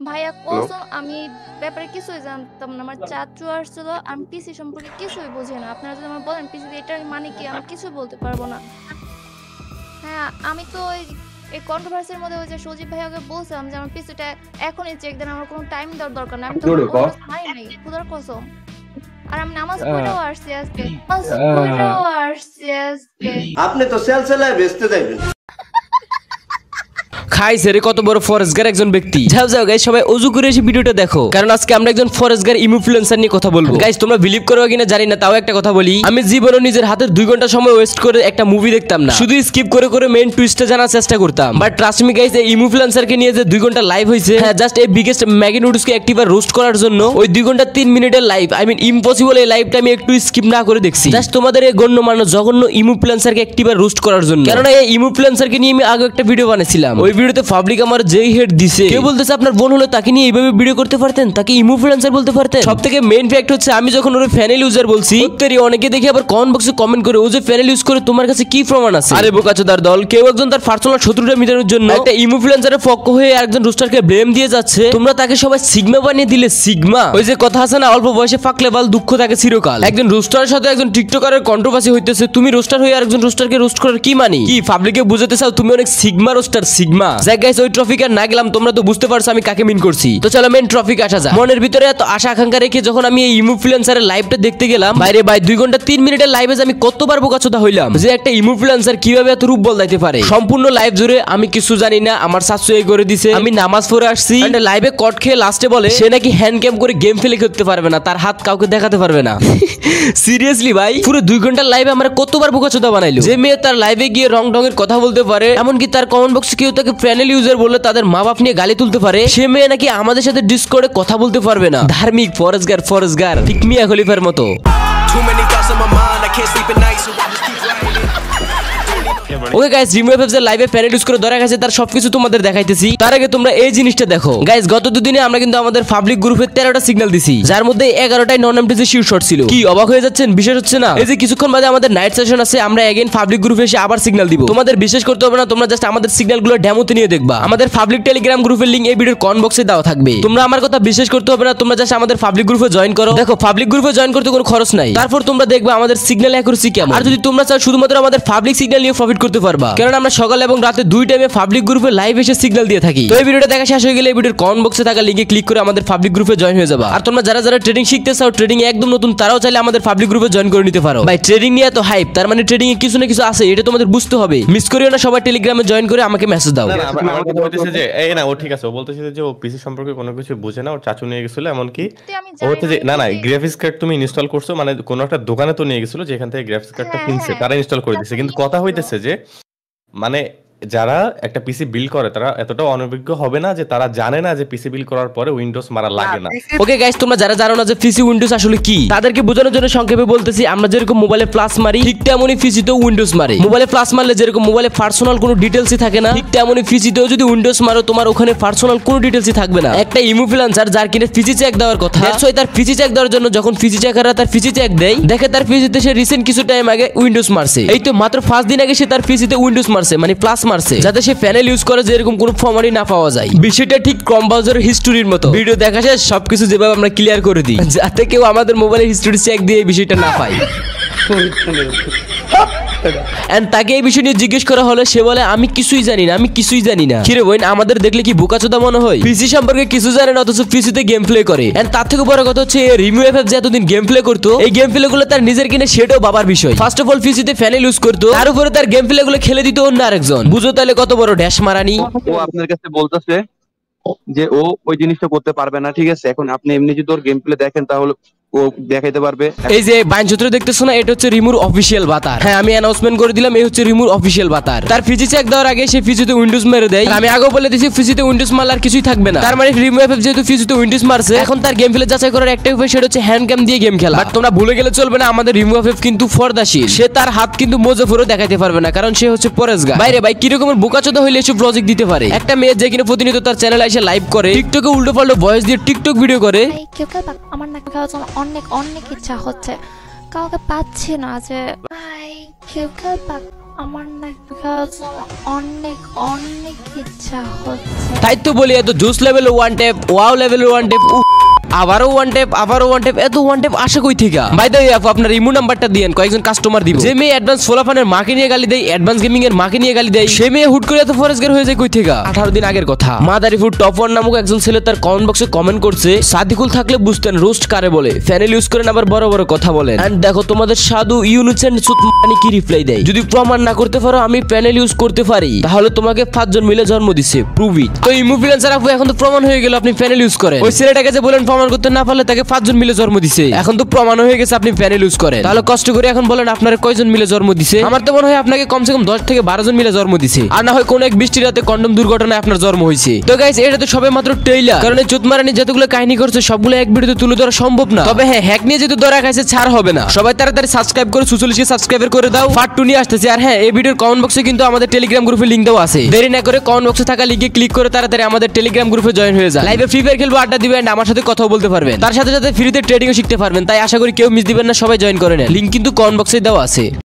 ভাইয়া হ্যালো? কসম আমি ব্যাপারে কিছুই জানতাম না। আমার চাচু আসছিল, আমি পিসি সম্পর্কে কিছুই বুঝি না। আপনারা যদি আমায় বলেন পিসি এটার মানে কি, আমি কিছুই বলতে পারবো না। হ্যাঁ, আমি তো এই কন্ট্রোভার্সির মধ্যে ওই যে সজীব ভাইয়াকে বলছিলাম যে আমার পিসিটা এখনই চেক দেন, আমার কোনো টাইম দেওয়ার দরকার নাই। আমি তো Juro ko? ওইটা ছাড়ি নাই, খোদার কসম। আর আমি নামাজ আহ, পড়েও আসছি আজকে, নামাজ আহ, পড়েও আসছি আজকে। আপনি তো সেলসেলায় বেচতে যাইবেন। খাইছে রে কত বড় ফরেস্টগার একজন ব্যক্তি। যাও যাও গাইস, সবাই ওযু করে এসে ভিডিওটা দেখো, কারণ আজকে আমরা একজন ফরেস্টগার ইনফ্লুয়েন্সার নিয়ে কথা বলবো। গাইস তোমরা বিলিভ করো কিনা জানি না, তাও একটা কথা বলি, আমি জীবনে নিজের হাতে 2 ঘন্টা সময় ওয়েস্ট করে একটা মুভি দেখতাম না, শুধু স্কিপ করে করে মেইন টুইস্টটা জানার চেষ্টা করতাম। বাট ট্রাস্ট মি গাইস, এই ইনফ্লুয়েন্সারকে নিয়ে যে 2 ঘন্টা লাইভ হইছে, হ্যাঁ জাস্ট এই বিগেস্ট ম্যাগি নুডলসকে একটিবার রোস্ট করার জন্য, ওই 2 ঘন্টা 3 মিনিটের লাইভ, আই মিন ইম্পসিবল এই লাইভটা আমি একটু স্কিপ না করে দেখছি, জাস্ট তোমাদের এই গণ্যমান্য জঘন্য ইনফ্লুয়েন্সারকে একটিবার রোস্ট করার জন্য। কারণ এই ইনফ্লুয়েন্সারকে নিয়ে আমি আগে একটা ভিডিও বানাইছিলাম, ওই ভিডিওতে পাবলিক আমার যেই হেড দিছে, কেউ বলতেছে আপনার বোন হলো তাকে নিয়ে এইভাবে ভিডিও করতে পারতেন, তাকে ইনফ্লুয়েন্সার বলতে পারতেন। সবথেকে মেইন ফ্যাক্ট হচ্ছে আমি যখন ওর ফ্যানেল ইউজার বলছি, উত্তরে অনেকে দেখি আবার কমেন্ট বক্সে কমেন্ট করে ও যে ফ্যানেল ইউজ করে তোমার কাছে কি প্রমাণ আছে? আরে বোকাচোদার দল, কেউ একজন তার পার্সোনাল শত্রুতা মিটানোর জন্য একটা ইনফ্লুয়েন্সারের পক্ষ হয়ে আরেকজন রোস্টারকে ব্লেম দিয়ে যাচ্ছে, তোমরা তাকে সবাই সিগমা বানিয়ে দিলে। সিগমা, ওই যে কথা আছে না, অল্প বয়সে ফাকলে বাল দুঃখ থাকে চিরকাল। একজন রোস্টারের সাথে একজন টিকটকারের কন্ট্রোভার্সি হইতেছে, তুমি রোস্টার হয়ে আরেকজন রোস্টারকে রোস্ট করার কি মানি? কি পাবলিকে বুঝাতে চাও তুমি অনেক সিগমা রোস্টার? সিগমা যাই গাইস, ওই ট্রফিক আর না গেলাম, তোমরা তো বুঝতে পারছো আমি কাকে মিন করছি। তো চলো মেন ট্রফিক আসা যাক। মনের ভিতরে এত আশা আকাঙ্ক্ষা রেখে যখন আমি এই ইনফ্লুয়েন্সারের লাইভটা দেখতে গেলাম, বাইরে ভাই 2 ঘন্টা 3 মিনিটের লাইভে আমি কতবার বোকাচোদা হইলাম যে একটা ইনফ্লুয়েন্সার কিভাবে এত রূপ বদলাইতে পারে। সম্পূর্ণ লাইভ জুড়ে আমি কিছু জানি না, আমার শাশু এই করে দিছে, আমি নামাজ পড়ে আসছি, এন্ড লাইভে কট খেয়ে লাস্টে বলে সে নাকি হ্যান্ড ক্যাম করে গেম ফেলে করতে পারবে না, তার হাত কাউকে দেখাতে পারবে না। সিরিয়াসলি ভাই, পুরো 2 ঘন্টার লাইভে আমরা কতবার বোকাচোদা বানাইলো। যে মেয়ে তার লাইভে গিয়ে রং ঢঙের কথা বলতে পারে, এমনকি তার কমেন্ট বক্সে কেউ তাকে প্যানেল ইউজার বলে তাদের মা বাপ নিয়ে গালি তুলতে পারে, সে মেয়ে নাকি আমাদের সাথে ডিসকর্ডে কথা বলতে পারবে না। ধার্মিক ফরেস্টগার ঠিক মিয়া খলিফার মতো। ওকে গাইস, রিমুভ এর লাইভে প্যানেল ইউজ করে ধরা গেছে, তার সবকিছু তোমাদের দেখাইতেছি। তার আগে তোমরা এই জিনিসটা দেখো গাইস, গত 2 দিনে আমরা কিন্তু আমাদের পাবলিক গ্রুপে 13টা সিগন্যাল দিছি, যার মধ্যে 11টাই নন এমটিসি শিওর শট ছিল। কি অবাক হয়ে যাচ্ছেন? বিশেষ হচ্ছে না? এই যে কিছুক্ষণ বাদে আমাদের নাইট সেশন আছে, আমরা এগেইন পাবলিক গ্রুপে এসে আবার সিগন্যাল দিব। তোমাদের বিশ্বাস করতে হবে না, তোমরা জাস্ট আমাদের সিগন্যালগুলো ডেমোতে নিয়ে দেখবা। আমাদের পাবলিক টেলিগ্রাম গ্রুপের লিংক এই ভিডিওর কমেন্ট বক্সে দেওয়া থাকবে। তোমরা আমার কথা বিশ্বাস করতে হবে না, তোমরা জাস্ট আমাদের পাবলিক গ্রুপে জয়েন করো। দেখো পাবলিক গ্রুপে জয়েন করতে কোনো খরচ নাই, তারপর তোমরা দেখবা আমাদের সিগন্যাল অ্যাকুরেসি কেমন। আর যদি তোমরা চাও শুধুমাত্র আমাদের পাবলিক সিগন্যাল নিয়ে প্রফিট করতে পারবা, কারণ আমরা সকাল এবং রাতে 2 টাইমে পাবলিক গ্রুপে লাইভ এসে সিগন্যাল দিয়ে থাকি। তো এই ভিডিওটা দেখা শেষ হয়ে গেলে এই ভিডিওর কমেন্ট বক্সে থাকা লিংকে ক্লিক করে আমাদের পাবলিক গ্রুপে জয়েন হয়ে যাবা। আর তোমরা যারা যারা ট্রেডিং শিখতে চাও, ট্রেডিং একদম নতুন, তারাও চাইলে আমাদের পাবলিক গ্রুপে জয়েন করে নিতে পারো। ভাই ট্রেডিং নিয়ে এত হাইপ, তার মানে ট্রেডিং এ কিছু না কিছু আছে, এটা তোমাদের বুঝতে হবে। মিস করিও না, সবাই টেলিগ্রামে জয়েন করে আমাকে মেসেজ দাও। না না, আমার কথা বলতেছে যে এই না, ও ঠিক আছে, ও বলতেছে যে ও পিসি সম্পর্কে কোনো কিছু বুঝে না, ওর চাচু নিয়ে গেছিল, এমনকি আমি ও হচ্ছে যে জানি না না যে গ্রাফিক্স কার্ড তুমি ইনস্টল করছো, মানে কোনো একটা দোকানে তো নিয়ে গেছিল যেখান থেকে গ্রাফিক্স কার্ডটা হ্যাঁ কিনছে হ্যাঁ, তারা ইনস্টল করে দিচ্ছে, কিন্তু কথা হইতেছে যে মানে যারা একটা পিসি বিল্ড করে তারা এতটা অনভিজ্ঞ হবে না যে তারা জানে না যে পিসি বিল্ড করার পরে উইন্ডোজ মারা লাগে না। ওকে গাইস, তোমরা যারা জানো না যে পিসি উইন্ডোজ আসলে কি, তাদেরকে বোঝানোর জন্য সংক্ষেপে বলতেছি, আমরা যেরকম মোবাইলে প্লাস মারি ঠিক তেমনই পিসিতেও উইন্ডোজ মারে। মোবাইলে প্লাস মারলে যেরকম মোবাইলে পার্সোনাল কোনো ডিটেইলসই থাকে না, ঠিক তেমনই পিসিতেও যদি উইন্ডোজ মারো তোমার ওখানে পার্সোনাল কোনো ডিটেইলসই থাকবে না। একটা ইনফ্লুয়েন্সার যার কিনে পিসি চেক দেওয়ার কথা, দ্যাটস ওয়াই তার পিসি চেক দেওয়ার জন্য যখন পিসি চেকাররা তার পিসি চেক দেয়, দেখে তার পিসিতে সে রিসেন্ট কিছু টাইম আগে উইন্ডোজ মারছে। এই তো মাত্র 5 দিন আগে সে তার পিসিতে উইন্ডোজ মারছে, মানে প্লাস মারছে, যাতে সে প্যানেল ইউজ করে যে এরকম কোনো ফর্মালি না পাওয়া যায়। বিষয়টা ঠিক ক্রম ব্রাউজারের হিস্টোরির মতো, ভিডিও দেখা শেষ সবকিছু যেভাবে আমরা ক্লিয়ার করে দিই, যাতে কেউ আমাদের মোবাইলের হিস্টোরি চেক দিয়ে এই বিষয়টা না পায়। এন্ড তাকে এই বিষয় নিয়ে জিজ্ঞেস করা হলে সে বলে আমি কিছুই জানি না, আমি কিছুই জানি না। কিরে বোন, আমাদের দেখলে কি বোকাচোদা মনে হয়? পিসি সম্পর্কে কিছু জানে না, অথচ পিসিতে গেম প্লে করে। এন্ড তার থেকে বড় কথা হচ্ছে রিমু এফএফ যে এতদিন গেম প্লে করতো, এই গেম প্লে গুলো তার নিজের কিনে সেটাও বাবার বিষয়। ফার্স্ট অফ অল পিসিতে প্যানেল ইউজ করতো, তার উপরে তার গেম প্লে গুলো খেলে দিত অন্য আরেকজন। বুঝো তাহলে কত বড় ড্যাশ মারানি। ও আপনার কাছে বলতেছে যে ও ওই জিনিসটা করতে পারবে না, ঠিক আছে? এখন আপনি এমনি যদি ওর গেম প্লে দেখেন তাহলে ও দেখাইতে পারবে। এই যে বাইনচিত্র দেখতেছো না, এটা হচ্ছে রিমুর অফিসিয়াল বাতার। হ্যাঁ, আমি অ্যানাউন্সমেন্ট করে দিলাম, এই হচ্ছে রিমুর অফিসিয়াল বাতার। তার পিসি চেক দেওয়ার আগে সে পিসিতে উইন্ডোজ মেরে দেয়। আমি আগেও বলে দিয়েছি পিসিতে উইন্ডোজ মারলে আর কিছুই থাকবে না। তার মানে রিমু এফএফ যেহেতু পিসিতে উইন্ডোজ মারছে, এখন তার গেম প্লে যাচাই করার একটাই উপায়, সেটা হচ্ছে হ্যান্ড ক্যাম দিয়ে গেম খেলা। বাট তোমরা ভুলে গেলে চলবে না, আমাদের রিমু এফএফ কিন্তু ফর্দাশীল, সে তার হাত কিন্তু মোজাফরও দেখাইতে পারবে না, কারণ সে হচ্ছে পরেশগার। বাইরে ভাই কি রকমের বোকাচোদা হইলে এসব লজিক দিতে পারে? একটা মেয়ে যে কিনা প্রতিনিয়ত তার চ্যানেলে এসে লাইভ করে, টিকটকে উল্টো পাল্টো ভয়েস দিয়ে টিকটক ভিডিও করে। কেউ কেউ আমার নাক খাওয়ার জন্য অনেক অনেক ইচ্ছা হচ্ছে, কাউকে পাচ্ছি না যে কেউ কেউ আমার না খাওয়ার জন্য অনেক অনেক ইচ্ছা হচ্ছে। তাই তো বলি এত juice level one tap, wow level one tap, আবারও ওয়ান ট্যাপ, আবারও ওয়ান ট্যাপ, এত ওয়ান ট্যাপ আসে কই থেকে? বাই দ্য ওয়ে আপু আপনার ইমো নাম্বারটা দিয়েন, কয়েকজন কাস্টমার দিব। যে মেয়ে অ্যাডভান্স ফোলাফানের মাকে নিয়ে গালি দেয়, অ্যাডভান্স গেমিং এর মাকে নিয়ে গালি দেয়, সে মেয়ে হুট করে এত ফরেস্টগার হয়ে যায় কই থেকে? 18 দিন আগের কথা। মাদারিফুড টপ 1 নামক একজন ছেলে তার কমেন্ট বক্সে কমেন্ট করছে, সাদিকুল থাকলে বুঝতেন রোস্ট কারে বলে, ফ্যানেল ইউজ করেন আবার বড় বড় কথা বলেন। এন্ড দেখো তোমাদের সাধু ইউনুস এন্ড সুতমানি কি রিপ্লাই দেয়, যদি প্রমাণ না করতে পারো আমি প্যানেল ইউজ করতে পারি তাহলে তোমাকে 5 জন মিলে জন্ম দিছে, প্রুভ ইট। তো ইনফ্লুয়েন্সার আপু এখন তো প্রমাণ হয়ে গেল আপনি প্যানেল ইউজ করেন। ওই ছেলেটাকে যে বলেন প্রমাণ করতে না পারলে তাকে 5 জন মিলে জন্ম দিছে, এখন তো প্রমাণ হয়ে গেছে আপনি প্যানেল ইউজ করেন। তাহলে কষ্ট করে এখন বলেন আপনারা কয়জন মিলে জন্ম দিছে? আমার তো মনে হয় আপনাকে কমসে কম 10 থেকে 12 জন মিলে জন্ম দিছে, আর না হয় কোন এক বৃষ্টি রাতে কন্ডম দুর্ঘটনায় আপনার জন্ম হয়েছে। তো গাইস এটা তো সবে মাত্র ট্রেইলার, কারণ এই চুতমারানি যতগুলো কাহিনী করছে সবগুলো এক ভিডিওতে তুলে ধরা সম্ভব না। তবে হ্যাঁ, হ্যাক নিয়ে যেহেতু ধরা খাইছে ছাড় হবে না। সবাই তাড়াতাড়ি সাবস্ক্রাইব করে 44 কে সাবস্ক্রাইবার করে দাও, পার্ট 2 নিয়ে আসতেছে। আর হ্যাঁ, এই ভিডিওর কমেন্ট বক্সে কিন্তু আমাদের টেলিগ্রাম গ্রুপের লিংক দেওয়া আছে, দেরি না করে কমেন্ট বক্সে থাকা লিংকে ক্লিক করে তাড়াতাড়ি আমাদের টেলিগ্রাম গ্রুপে জয়েন হয়ে যান। লাইভে ফ্রি ফায়ার খেলবো, আড্ডা দিবেন, আমার সাথে কথাও বলতে পারবেন, তার সাথে সাথে ফ্রিতে ট্রেডিংও শিখতে পারবেন। তাই আশা করি কেউ মিস দিবেন না, সবাই জয়েন করে নেন, লিংক কিন্তু কমেন্ট বক্সে দেওয়া আছে।